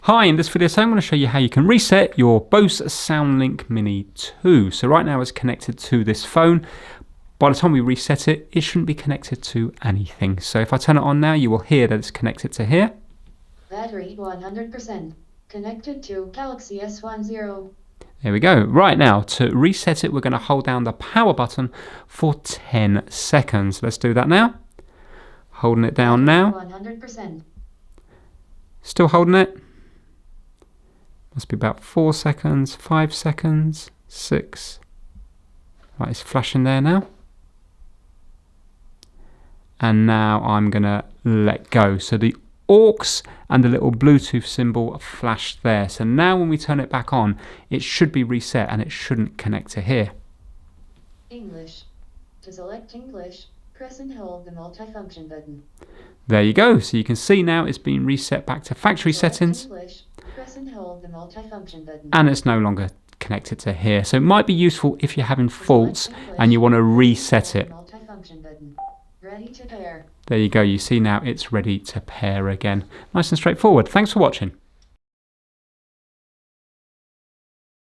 Hi, in this video I'm going to show you how you can reset your Bose Soundlink Mini 2. So right now it's connected to this phone. By the time we reset it, it shouldn't be connected to anything. So if I turn it on now, you will hear that it's connected to here. Battery 100%. Connected to Galaxy S10. There we go. Right now, to reset it, we're going to hold down the power button for 10 seconds. Let's do that now. Holding it down now. 100%. Still holding it. Must be about 4 seconds, 5 seconds, 6. Right, it's flashing there now. And now I'm going to let go. So the aux and the little Bluetooth symbol flashed there. So now when we turn it back on, it should be reset and it shouldn't connect to here. English. To select English, press and hold the multifunction button. There you go. So you can see now it's been reset back to factory settings. English, press and hold the multifunction button. And it's no longer connected to here. So it might be useful if you're having faults and you want to reset it. Multifunction button. Ready to pair. There you go. You see now it's ready to pair again. Nice and straightforward. Thanks for watching.